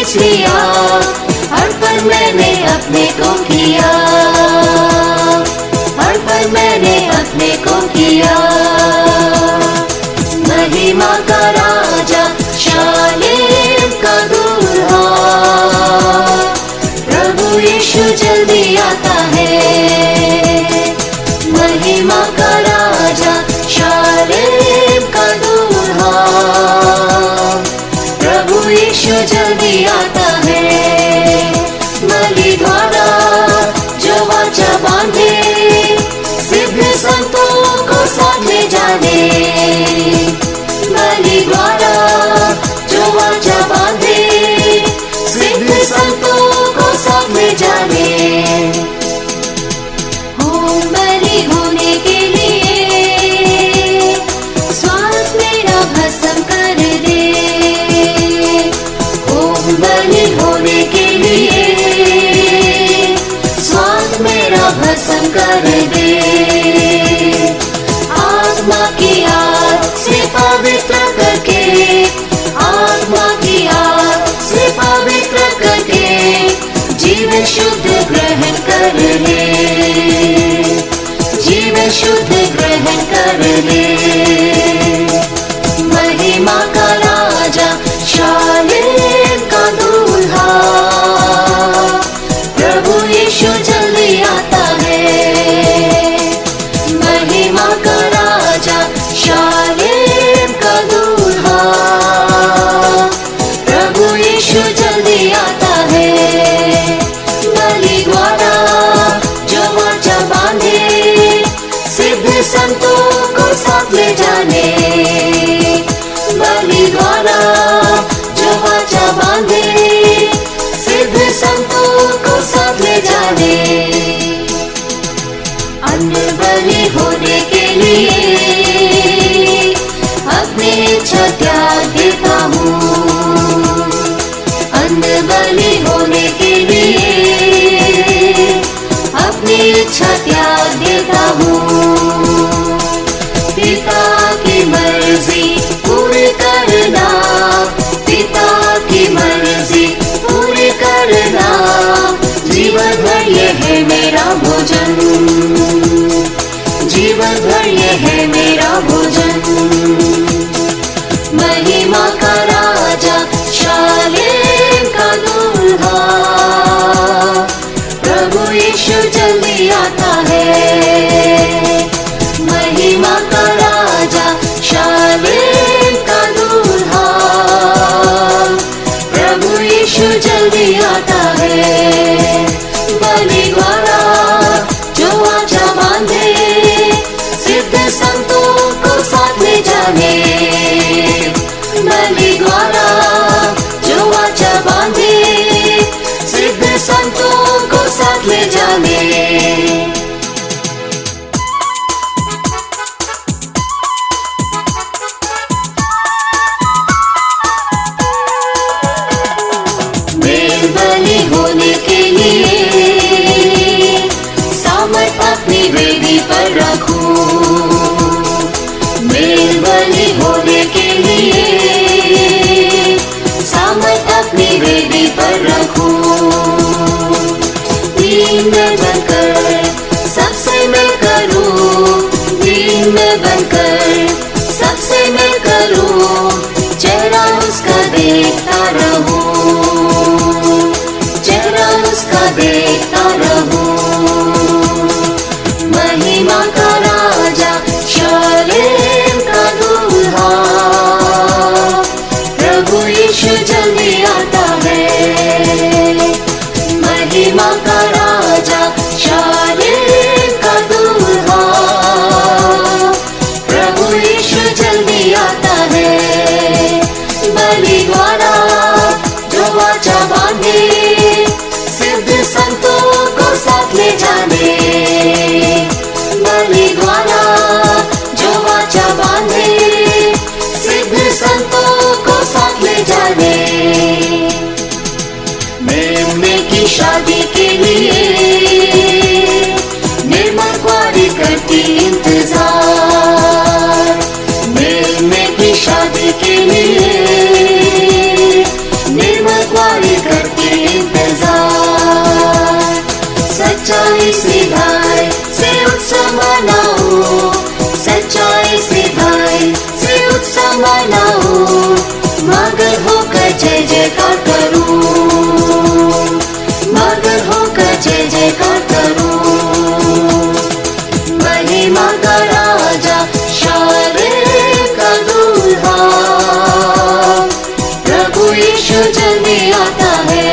सोच लिया, अर्पण मैंने अपने को किया, अर्पण मैंने अपने को किया। महिमा का राजा, शालेम का दूल्हा, प्रभु यीशु जल्दी आता है। महिमा का राजा, शालेम का दूल्हा, प्रभु यीशु जल्दी आता है। बलि द्वारा जो वाचा बांधे, सिद्ध संतों को साथ ले जाने। बलि द्वारा जो वाचा बांधे, सिद्ध संतों को साथ ले जाने। होम बलि होने के लिए स्वार्थ मेरा भस्म कर दे। होम बलि होने के लिए स्वार्थ मेरा भस्म कर दे। आत्मा की आग से पवित्र करके, आत्मा की आग से पवित्र करके, जीवन शुद्ध ग्रहण कर ले, जीवन शुद्ध ग्रहण कर ले। महिमा का राजा, शालेम का दूल्हा, प्रभु यीशु जल्दी आता है। महिमा का राजा, शालेम का दूल्हा, प्रभु यीशु जल्दी आता है। बलि द्वारा जो वाचा बांधे, सिद्ध संतों को साथ ले जाने। बलि द्वारा जो वाचा बांधे, सिद्ध संतों को साथ ले जाने। अन्न बलि होने के लिए अपनी इच्छा त्याग देता हूँ। अन्न बलि होने के लिए अपनी इच्छा त्याग देता हूँ। पिता की मर्जी पूरी करना, पिता की मर्जी पूरी करना, जीवन भर ये है मेरा भोजन, जीवन भर ये है मेरा भोजन। महिमा का राजा, शालेम का दूल्हा, प्रभु यीशु जल्दी आता है। महिमा का राजा, शालेम का दूल्हा, प्रभु यीशु जल्दी आता है। बलि द्वारा जो वाचा बांधे, सिद्ध संतों को साथ ले जाने। बलि द्वारा जो वाचा बांधे, सिद्ध संतों को साथ ले जाने। मेल बलि होने के लिए सामर्थ अपनी वेदी पर रखूं। मेल बलि होने के लिए सामर्थ अपनी वेदी पर रखूं। दीन में बनकर सबसे मैं करूं, दीन में बनकर सबसे मैं करूं, चेहरा उसका देखता रहूं, चेहरा उसका देखता रहूं। महिमा का राजा, शालेम का दूल्हा, प्रभु यीशु जल्दी आता है। महिमा का राजा, शालेम का दूल्हा, प्रभु यीशु जल्दी आता है। बलि द्वारा जो वाचा बांधे, सिद्ध संतों को साथ ले जाने। बलि द्वारा जो वाचा बांधे, सिद्ध संतों को साथ ले जाने। मेमने की शादी के लिए निर्मल कुंवारी करती इंतजार। मेमने की शादी के लिए निर्मल कुंवारी जयकार करो। महिमा का राजा शालेम का दूल्हा प्रभु यीशु जल्दी आता है।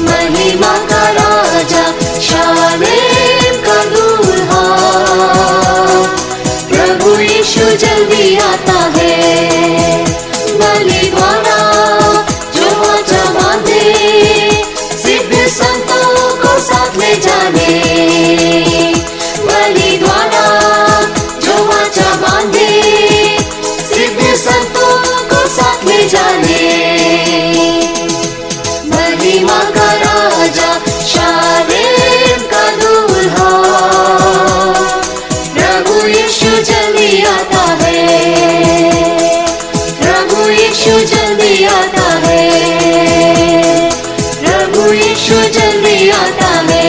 महिमा का राजा शालेम का दूल्हा प्रभु यीशु जल्दी आता है। बलि द्वारा जो वाचा बांधे सिद्ध संतों को साथ ले जाने। बलि द्वारा जो वाचा बांधे सिद्ध संतों को साथ ले जाने। महिमा का राजा शालेम का दूल्हा प्रभु यीशु जल्दी आता है। प्रभु यीशु जल्दी आता है। प्रभु यीशु जल्दी आता है।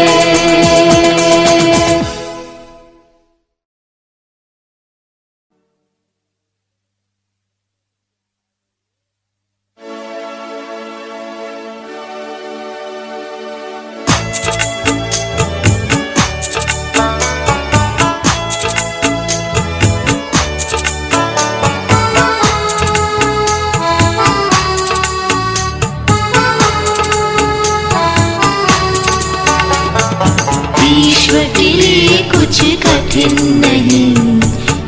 ईश्वर के लिए कुछ कठिन नहीं,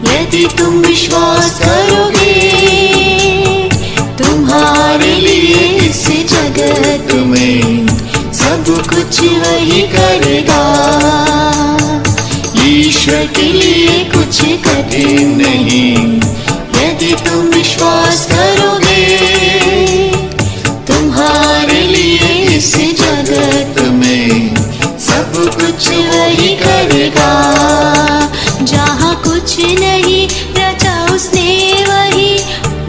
यदि तुम विश्वास करोगे। तुम्हारे लिए इस जगत में सब कुछ वही करेगा। ईश्वर के लिए कुछ कठिन नहीं, यदि तुम विश्वास करोगे। तुम्हारे लिए इस जगत में सब कुछ वही करेगा। जहाँ कुछ नहीं रचा उसने वही,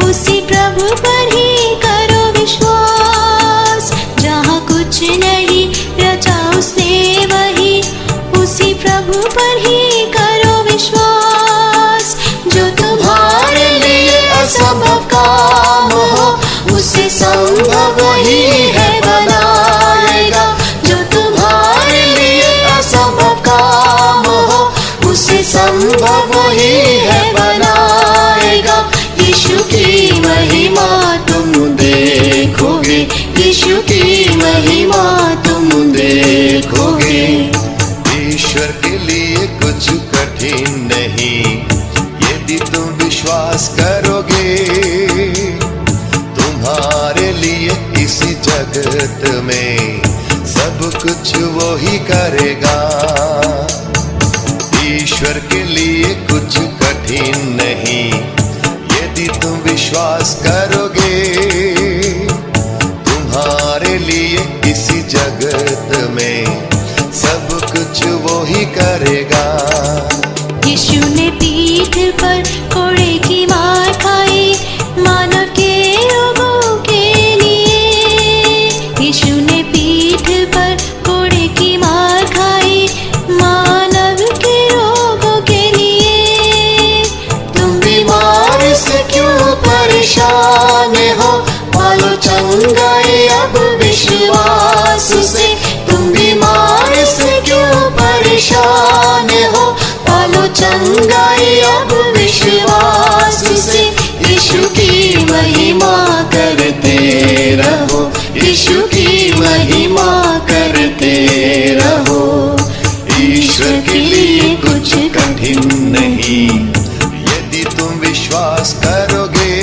उसी प्रभु पर ही करो विश्वास। जहाँ कुछ नहीं रचा उसने वही, उसी प्रभु पर ही करो विश्वास। जो तुम्हारे लिए असंभव काम हो उसे संभव वही है बनाएगा। जो तुम्हारे लिए असंभव काम हो उसे संभव वही है बनाएगा। यीशु की महिमा तुम देखोगे। यीशु की महिमा तुम देखोगे। ईश्वर के लिए कुछ कठिन नहीं, यदि तुम विश्वास करोगे। तुम्हारे लिए इसी जगत में सब कुछ वो ही करेगा। ईश्वर के लिए कुछ कठिन नहीं, यदि तुम विश्वास करोगे। तुम्हारे लिए इसी जगत में सब कुछ वो ही करेगा। यीशु ने पीठ पर कोड़े की मार खाई मानव के रोगों के लिए। यीशु ने पीठ पर कोड़े की मार खाई मानव के रोगों के लिए। तुम बीमार से क्यों परेशान हो, पालो चंगाई अब विश्वास से। तुम बीमार से क्यों परेशान हो, पालो चंगाई अब विश्वास से। यीशु की महिमा करते रहो। यीशु की महिमा करते रहो। ईश्वर के लिए कुछ कठिन नहीं, यदि तुम विश्वास करोगे।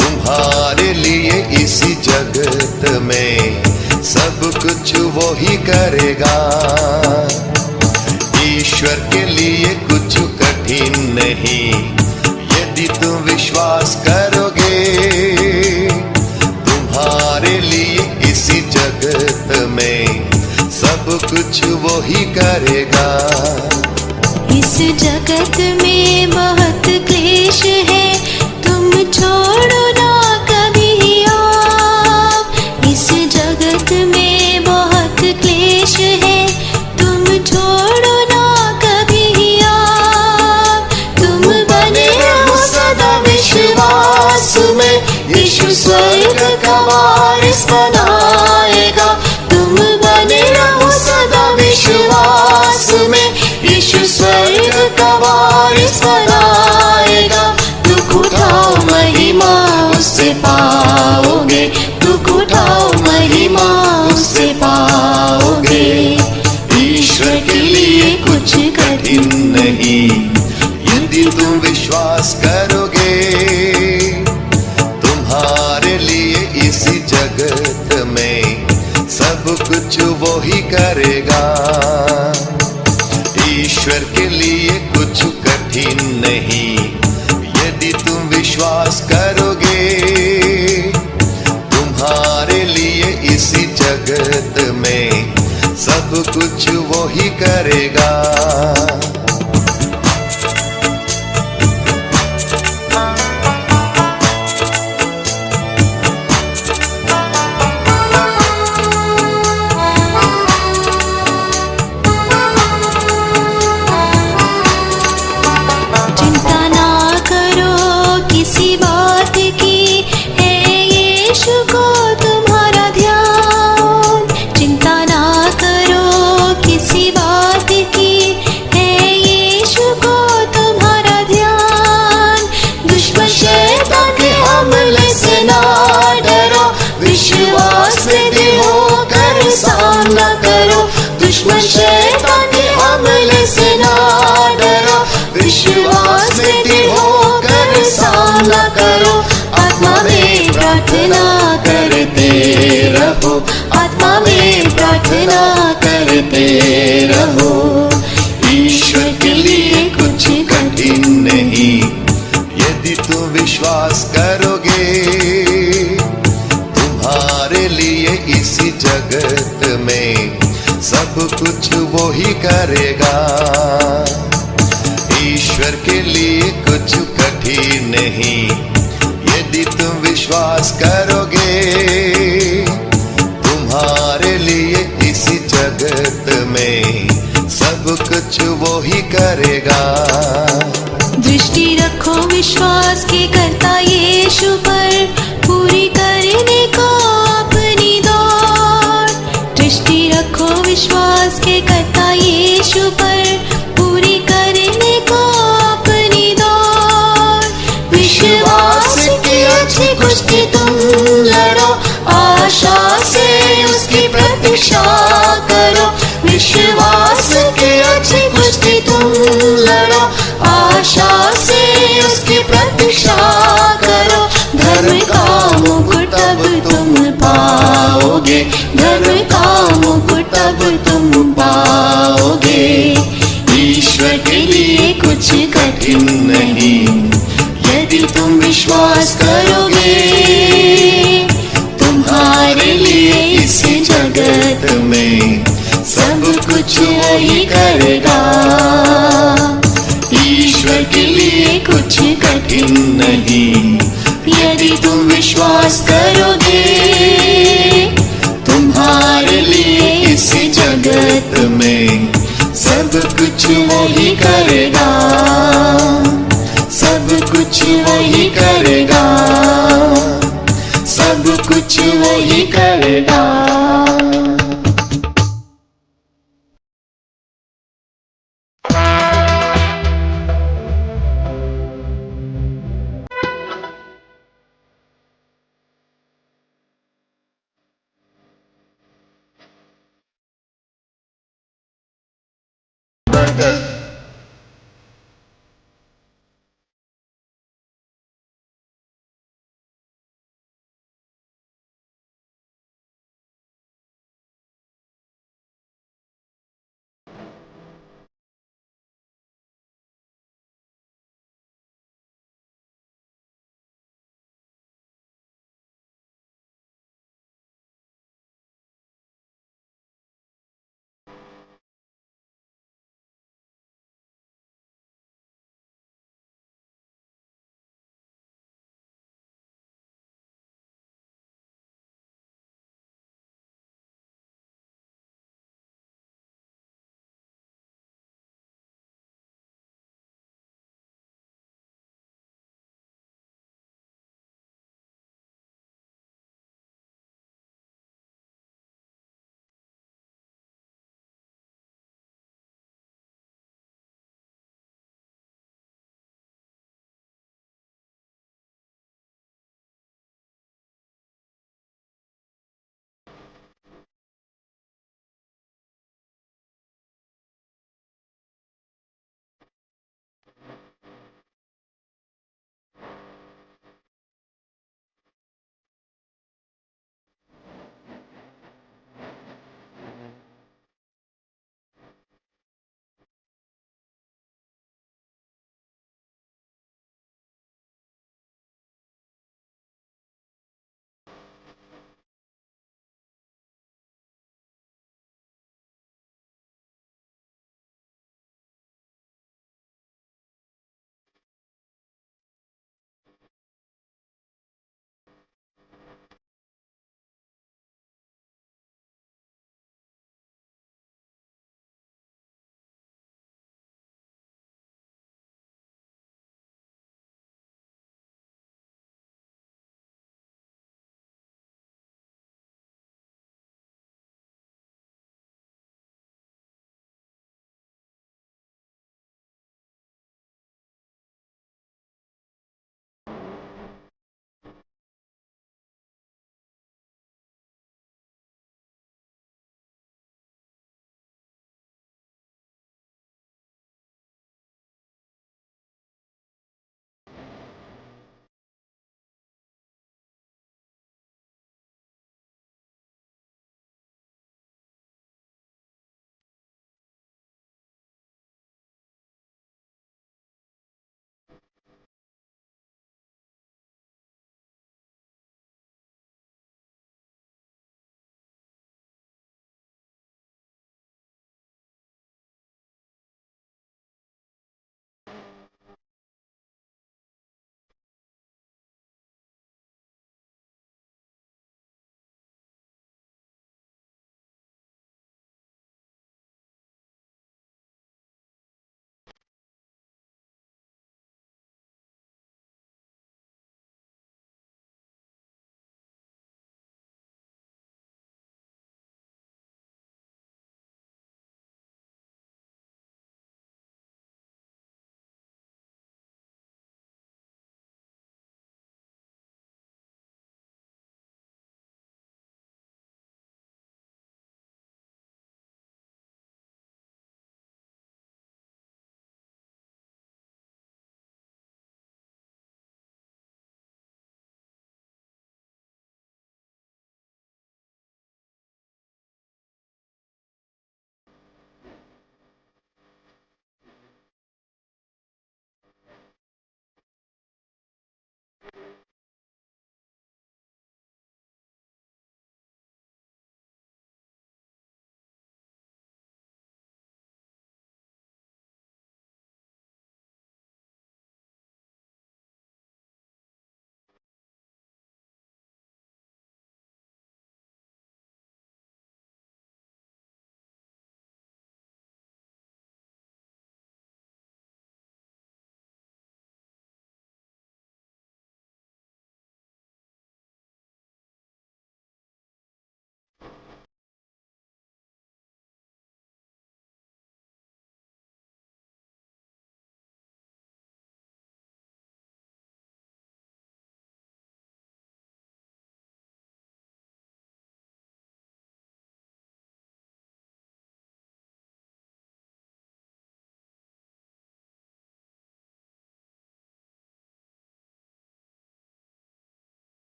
तुम्हारे लिए इसी जगत में सब कुछ वो ही करेगा। ईश्वर के लिए कुछ कठिन नहीं, यदि तुम विश्वास करोगे। तुम्हारे लिए इसी जगत में सब कुछ वो ही करेगा। इस जगत में बहुत क्लेश है, तुम छोड़ो ना कभी आप। इस जगत में बहुत क्लेश है, तुम छोड़ो ना कभी आप। तुम बने रहो सदा विश्वास में, यीशु स्वर्ग का वारिस बनाएगा। तुम का वारिस बनाएगा। दुख उठाओ महिमा उससे पाओगे, दुख उठाओ महिमा उससे पाओगे। ईश्वर के लिए कुछ कठिन नहीं यदि तुम विश्वास करोगे। तुम्हारे लिए इसी जगत में सब कुछ वो ही करेगा। ईश्वर के लिए कुछ कठिन नहीं यदि तुम विश्वास करोगे। तुम्हारे लिए इसी जगत में सब कुछ वो ही करेगा। सामना करो, दुश्मन शैतान के हमले से ना डरो। विश्वास में दृढ़ होकर सामना करो। आत्मा में प्रार्थना करते रहो, आत्मा में प्रार्थना करते रहो। ईश्वर के लिए कुछ कठिन नहीं यदि तुम विश्वास करोगे। तुम्हारे लिए इसी जगत में सब कुछ वो ही करेगा। ईश्वर के लिए कुछ कठिन नहीं यदि तुम विश्वास करोगे। तुम्हारे लिए इसी जगत में सब कुछ वो ही करेगा। दृष्टि रखो विश्वास के करता यीशु पर, पूरी करने को अपनी दौड़। दृष्टि रखो विश्वास के करता यीशु पर, पूरी करने को अपनी दौड़। विश्वास की अच्छी कुश्ती तुम लड़ो, आशा से उसकी प्रतीक्षा करो। विश्वास की अच्छी कुश्ती तुम लड़ो, आशा से उसकी प्रतीक्षा करो। धर्म का मुकुट तब तुम पाओगे, धर्म का मुकुट तब तुम पाओगे। ईश्वर के लिए कुछ कठिन नहीं यदि तुम विश्वास करोगे। तुम्हारे लिए इस जगत में सब कुछ वही करेगा। ईश्वर के लिए कुछ कठिन नहीं यदि तुम विश्वास करोगे। तुम्हारे लिए इस जगत में सब कुछ वही करेगा, सब कुछ वही करेगा, सब कुछ वही करेगा।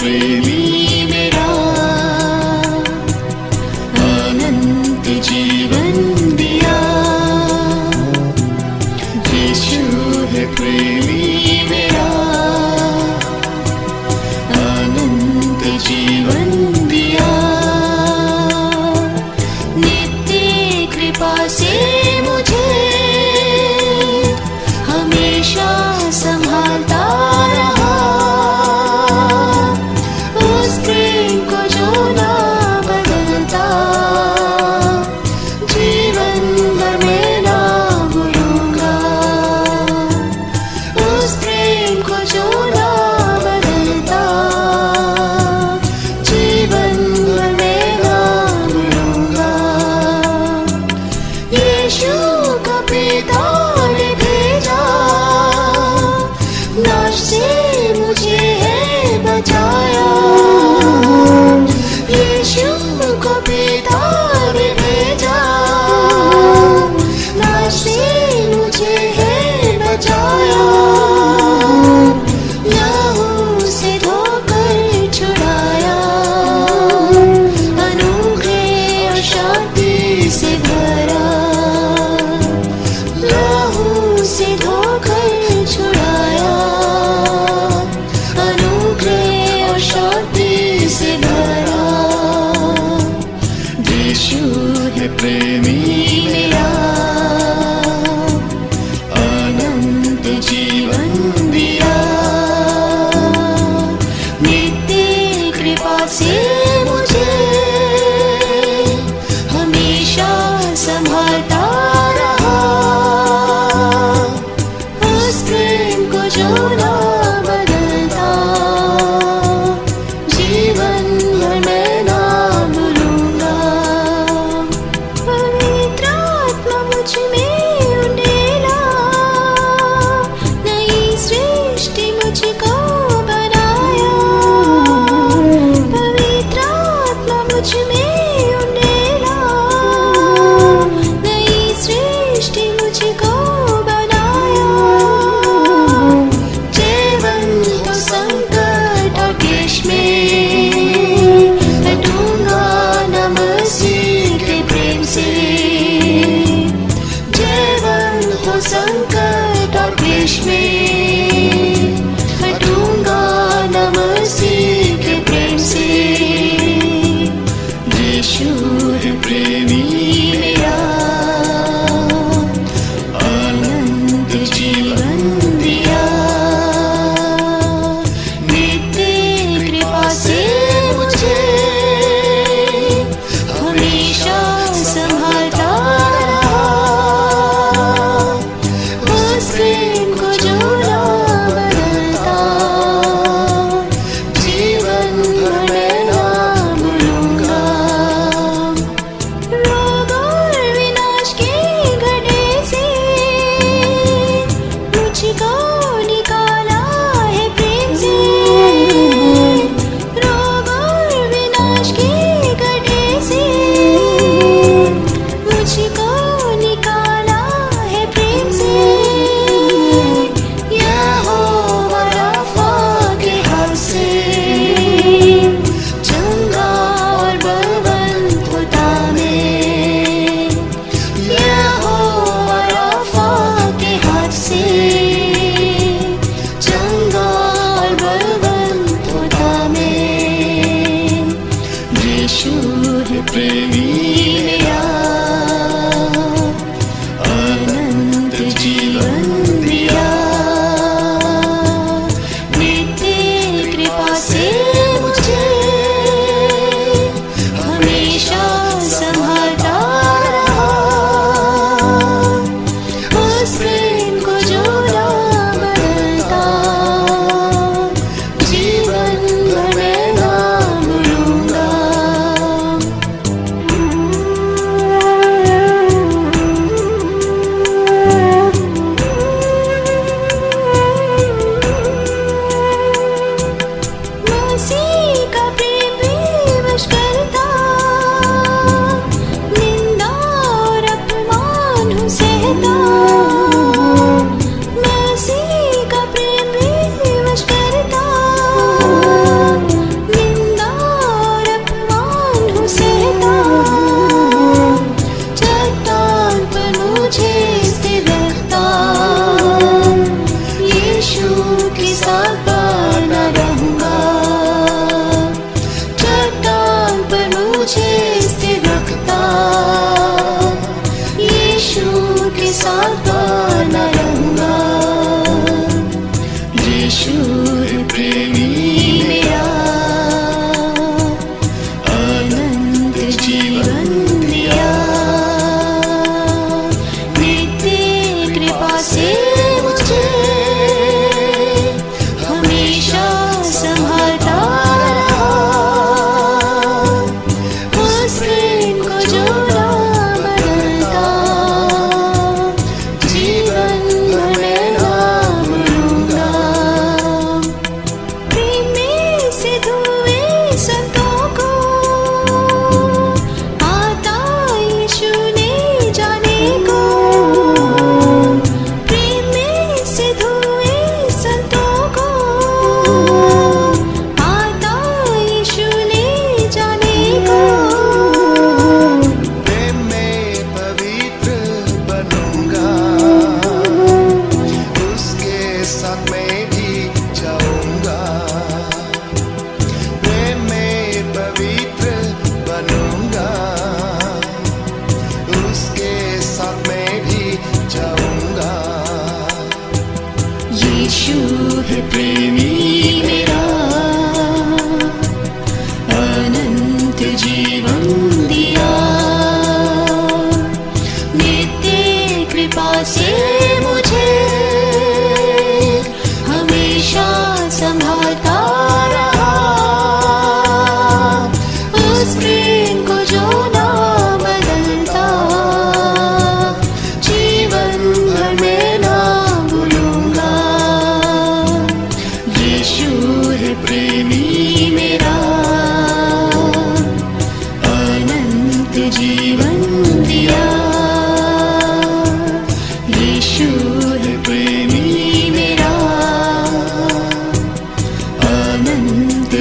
प्रेमी मेरा, अनंत जीवन दिया। यीशु है प्रेमी मेरा, अनंत जीवन दिया। नित्य कृपा से मुझे हमेशा संभालता रहा। उस प्रेम को जो ना बदलता, जीवन भर मैं ना भूलूंगा। उस प्रेम को जो ना बदलता, जीवन भर मैं ना भूलूंगा। यीशु का पिता ने भेजा, नाश से मुझे है बचाया। यीशु को पिता ने भेजा, नाश से मुझे है बचाया। लहू से धोकर छुड़ाया, अनुग्रह और शांति से भरा। लहू से धोकर छुड़ाया, अनुग्रह और शांति से भरा। यीशु है प्रेमी मेरा, अनंत जीवन दिया। नित्य कृपा से मुझे हमेशा संभालता रहा। उस प्रेम को जो ना बदलता, जीवन भर मैं ना भूलूंगा। पवित्र आत्मा मुझ में उंडेला, नई सृष्टि मुझको बनाया। पवित्र आत्मा मुझ में उंडेला, नई सृष्टि मुझको बनाया। जीवन तो संकट और क्लेश में हटूंगा न मसीह के प्रेम से। जीवन तो संकट और क्लेश में हटूंगा न मसीह के प्रेम से। यीशु है प्रेमी मेरा, अनंत जीवन दिया। नित्य कृपा से मुझे हमेशा संभालता रहा। उस प्रेम को जो ना बदलता, जीवन भर मैं ना भूलूंगा। रोग और विनाश के गड्ढे से मुझको निकाला है प्रेम से। रोग और विनाश के गड्ढे से मुझको निकाला है प्रेम से। यहोवा राफा के हाथ से चंगा और बलवंत होता मैं। यहोवा राफा के हाथ से चंगा और बलवंत होता मैं। यीशु है प्रेमी मेरा, अनंत जीवन दिया। नित्य कृपा से मुझे हमेशा संभालता रहा। उस प्रेम को जो ना बदलता, जीवन भर मैं ना भूलूंगा।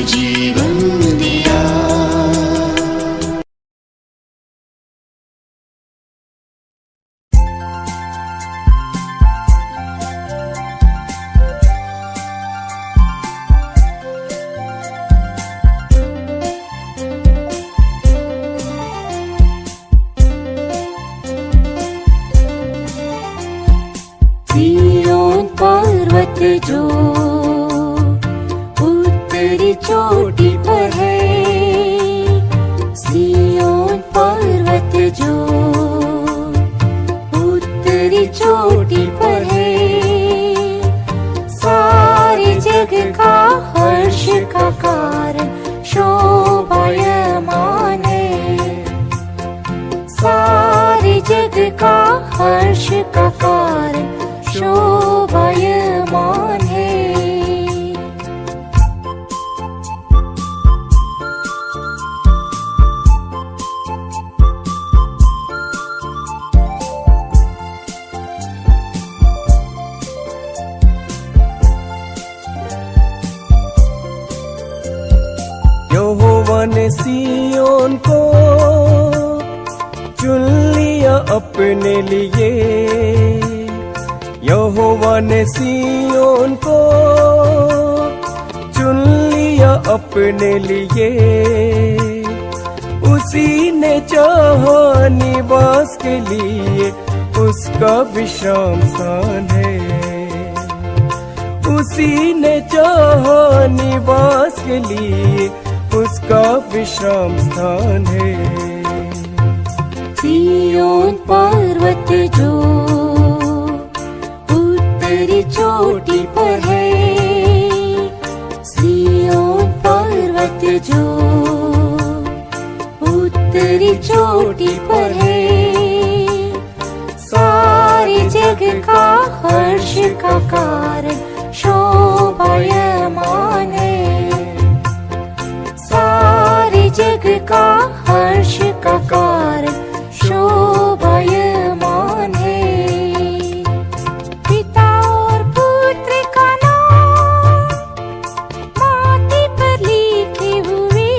जीवन दिया। सिय्योन पर्वत जो उत्तरी चोटी पर है, सिय्योन पर्वत जो उत्तरी चोटी पर है, सारे जग का हर्ष का कारण शोभायमान है, सारे जग का हर्ष का कारण शोभायमान है। यहोवा ने सिय्योन को चुन लिया अपने लिए, यहोवा ने सिय्योन को चुन लिया अपने लिए, उसी ने चाहा निवास के लिए उसका विश्राम स्थान है, उसी ने चाहा निवास के लिए उसका विश्राम स्थान है। सिय्योन पर्वत जो उत्तरी चोटी पर है, सिय्योन पर्वत जो उत्तरी चोटी पर है, सारे जग का हर्ष का कारण शोभायमान है, सारे जग का हर्ष का कारण शोभायमान है। पिता और पुत्र का नाम माटी पर लिखे हुए,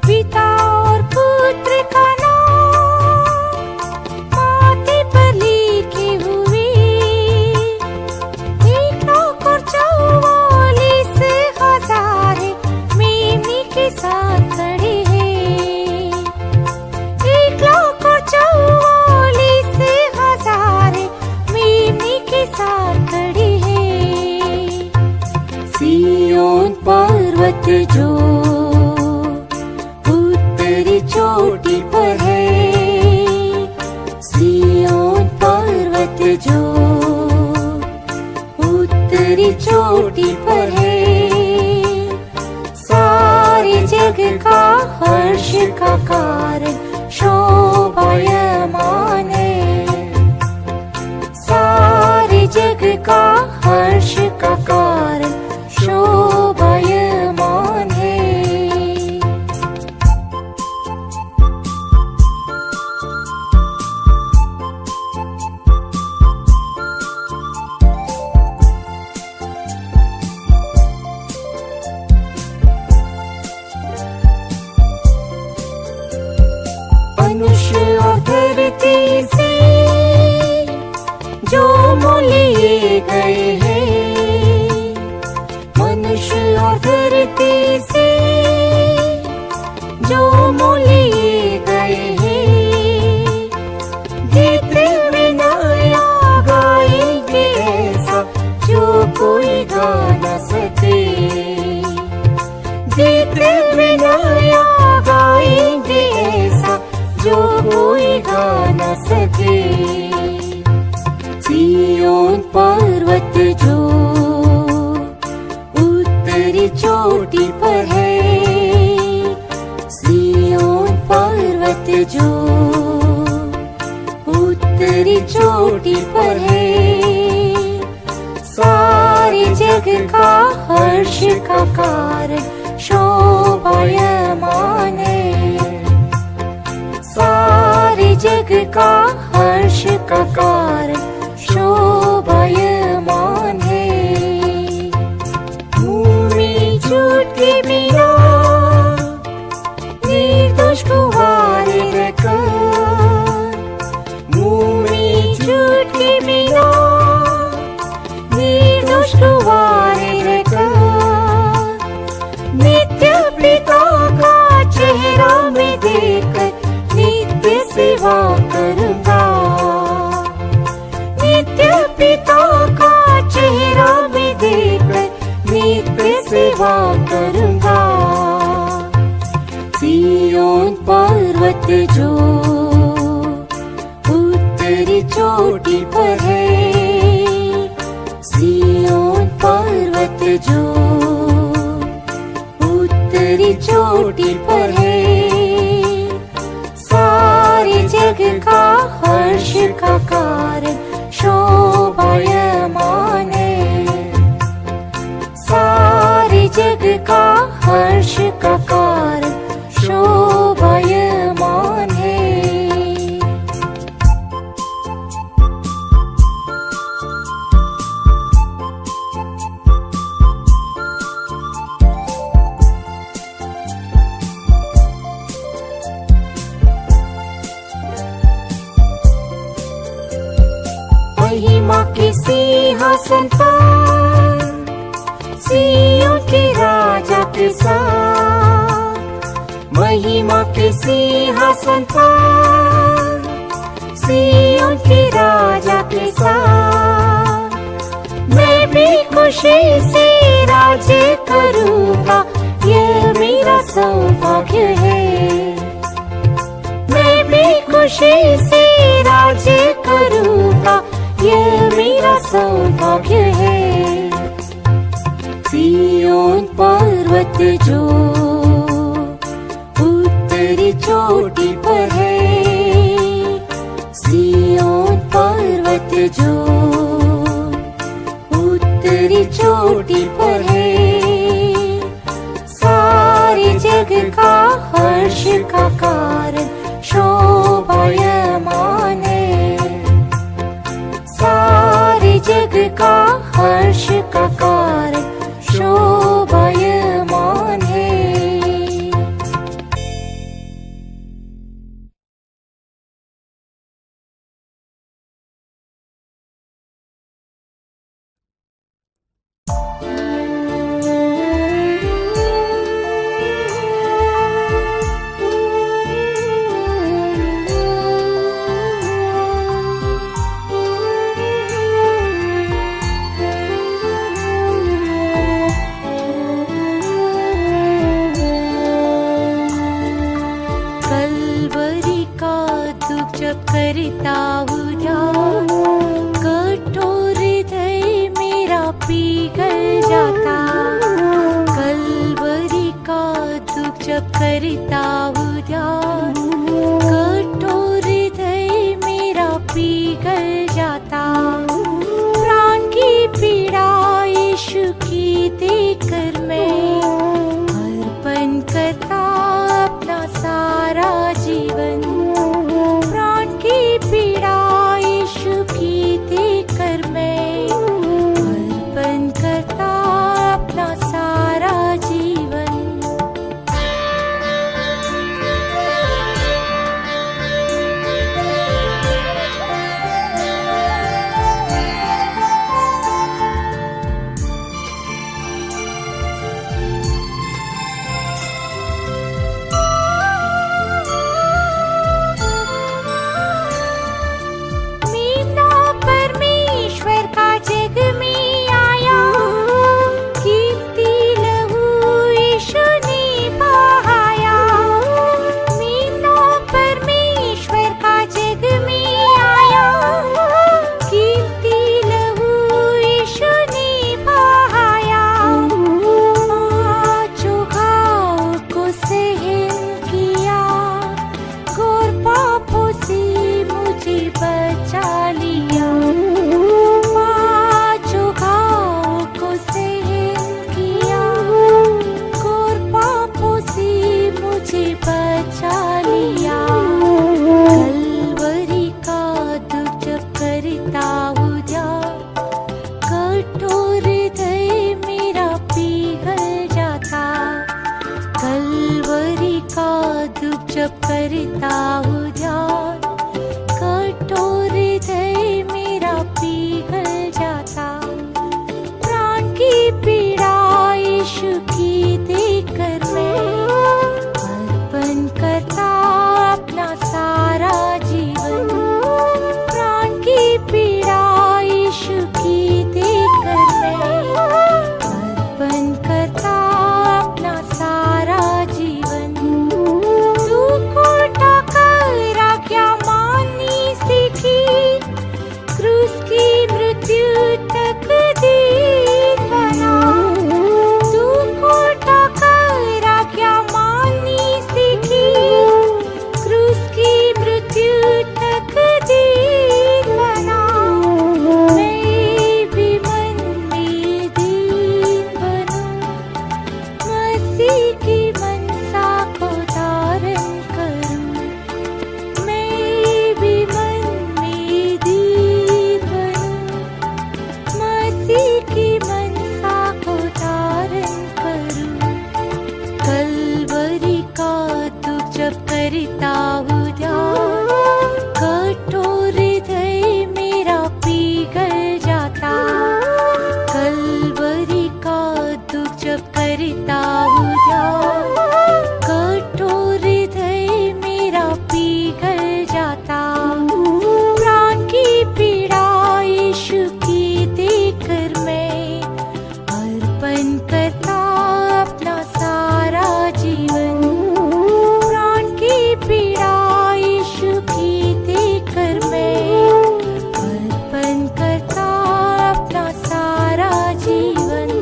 पिता और पुत्र का नाम माटी पर लिखे हुए, 1,44,000 मेमने के साथ खड़े हैं, 1,44,000 मेमने के साथ खड़े हैं। सिय्योन पर्वत जो उत्तरी चोटी पर है, सिय्योन पर्वत जो उत्तरी चोटी पर है, सारे जग का हर्ष का कारण शोभायमान है, सारे जग का हर्ष का कारण शोभायमान है। मनुष्य और धरती से जो मोल लिए गए हैं, मनुष्य और धरती से जो मोल लिए गए हैं, गीत में नया गाएंगे ऐसा जो कोई गा न सके, गीत में नया गाएंगे ऐसा जो कोई गा न सके। सिय्योन पर्वत जो उत्तरी चोटी पर है, सिय्योन पर्वत जो उत्तरी चोटी पर है, सारे जग का हर्ष का कारण शोभायमान है, सारे जग का हर्ष का कारण शोभायमान है। भूमि झूठ के बिना निर्दोष को वारे रखकर, मुंह में झूठ के बिना निर्दोष को वारे रखकर, नित्य पिता का चेहरा में देखकर नित्य सेवा करूंगा। नित्य पिता का चेहरा में देखकर नित्य सेवा करूंगा। सिय्योन पर्वत जो उत्तरी चोटी पर है, सिय्योन पर्वत जो उत्तरी चोटी पर है, सारे जग का हर्ष का कारण शोभायमान है। सारे जग का हर्ष का कारण शोभायमान है। महिमा के सिंहासन पर सिय्योन के राजा के साथ, महिमा के सिंहासन पर सिय्योन के राजा के साथ, मैं भी खुशी से राज्य करूंगा, यह मेरा सौभाग्य है। मैं भी खुशी से राज्य करूंगा, यह मेरा सौभाग्य है। सिय्योन पर्वत जो उत्तरी चोटी पर है, सिय्योन पर्वत जो उत्तरी चोटी पर है, सारे जग का हर्ष का कारण शोभायमान है। सारे जग का हर्ष का कारण शोभायमान है। करता उजाड़, कठोर हृदय मेरा पिघल जाता। कलवरी का दुख जब करता उजाड़, कठोर हृदय मेरा पिघल जाता। प्राण की पीड़ा यीशु की देखकर मैं अर्पण करता अपना सारा जीवन। पीड़ा यीशु की देखकर मैं अर्पण करता अपना सारा जीवन। करता हूँ ध्यान, कठोर हृदय मेरा पिघल जाता। प्राण की पीड़ा यीशु की देखकर मैं अर्पण करता अपना सारा जीवन। प्राण की पीड़ा यीशु की देखकर मैं अर्पण करता अपना सारा जीवन। दुख उठाकर आज्ञा माननी सीखी, क्रूस की मृत्यु तक दीन बना। दुख उठाकर आज्ञा माननी सीखी, क्रूस की मृत्यु तक दीन बना। मैं भी मन में दीन बनूं, मसीह की मनसा को धारण करूं। मैं भी मन में दीन बनूं, मसीह की मनसा को धारण करूं। कलवरी का दुख जब करता हूँ ध्यान, कठोर हृदय मेरा पिघल जाता। कलवरी का दुख जब करता हूँ ध्यान, कठोर हृदय मेरा पिघल जाता। प्राण की पीड़ा यीशु की देखकर मैं अर्पण करता अपना सारा जीवन। प्राण की पीड़ा यीशु की देखकर मैं अर्पण करता अपना सारा जीवन।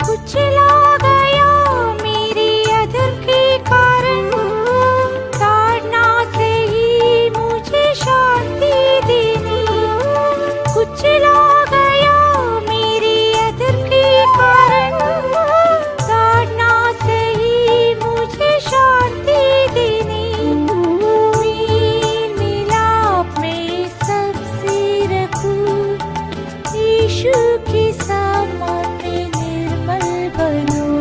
कुचला गया मेरी अधर के कारण, ताड़ना से ही मुझे शांति देनी। कुचला गया मेरी अधर के कारण, ताड़ना से ही मुझे शांति देनी। मेल मिलाप में सबसे रखूं, यीशु की समान में निर्मल बनूं।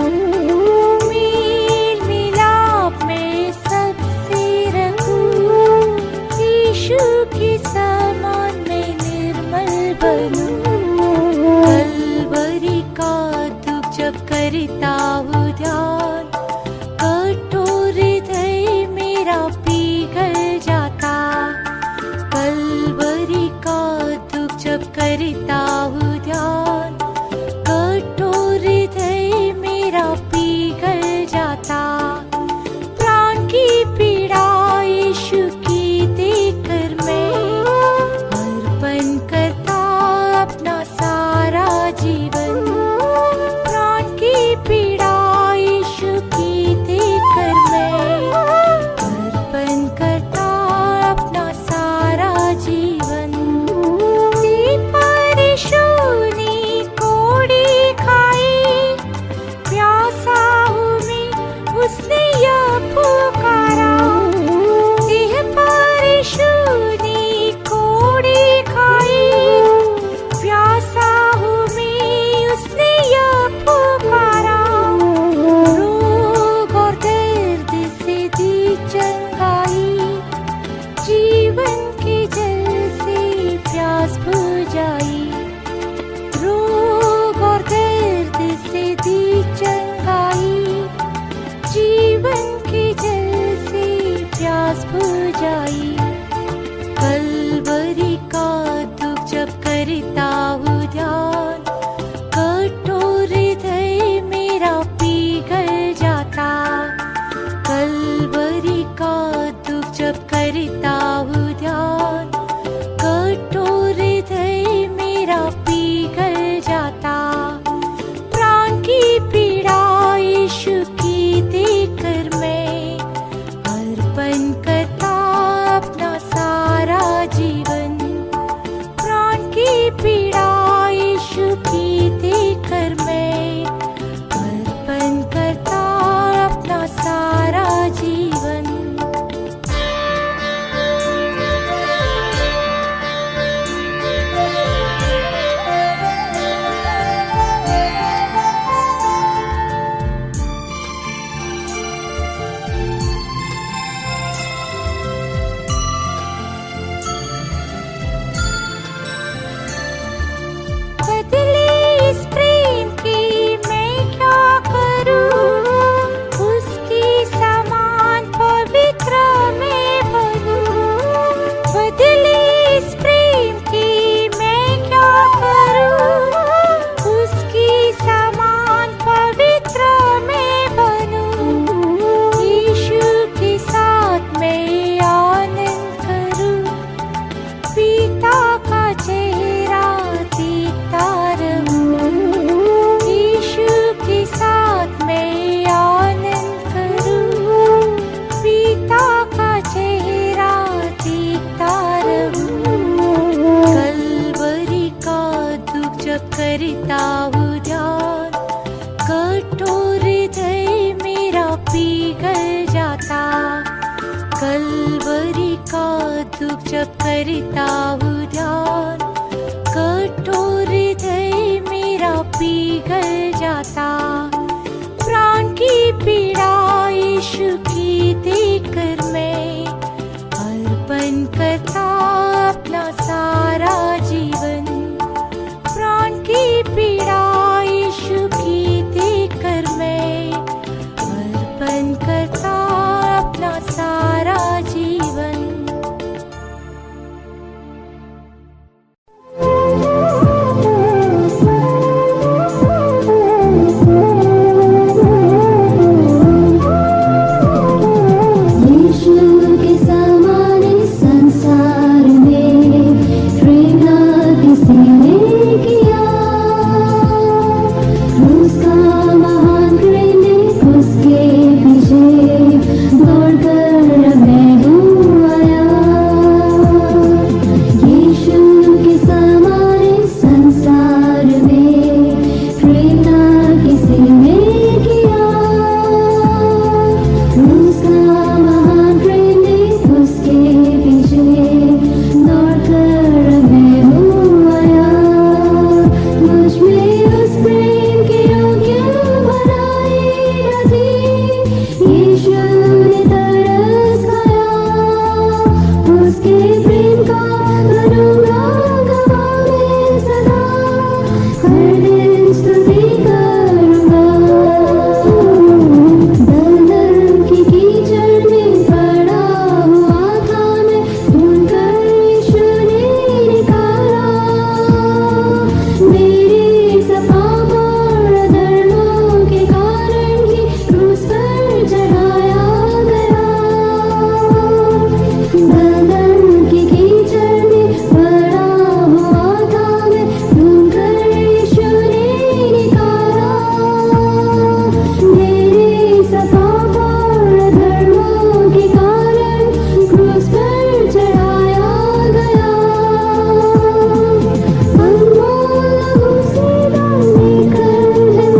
मेल मिलाप में सबसे रखूं, यीशु की समान में निर्मल बनूं। कलवरी का दुख जब करता हूँ ध्यान, कठोर हृदय मेरा पिघल जाता। कलवरी का दुख जब करता हूँ ध्यान, कठोर हृदय मेरा पिघल जाता। प्राण की पीड़ा यीशु की देखकर मैं अर्पण करता अपना सारा जीवन। प्राण की पीड़ा यीशु की देखकर मैं अर्पण करता अपना सारा जीवन। पर यीशु ने कोड़ी खाई, प्यासा हूँ मैं उसने यह पुकारा। देह पर यीशु ने कोड़ी खाई, प्यासा हूँ मैं उसने यह पुकारा। रोग और दर्द से दी चंगाई, जीवन के जल से प्यास बुझाई। रोग और दर्द से दी चंगाई, जीवन के जल से प्यास बुझाई। कलवरी का दुख जब करता हूँ ध्यान, कठोर हृदय मेरा पिघल जाता। कलवरी का दुख जब करता हूँ ध्यान, कठोर हृदय मेरा पिघल जाता। प्राण की पीड़ा यीशु की देखकर मैं अर्पण करता अपना सारा जीवन। प्राण की पीड़ा यीशु की देखकर मैं करता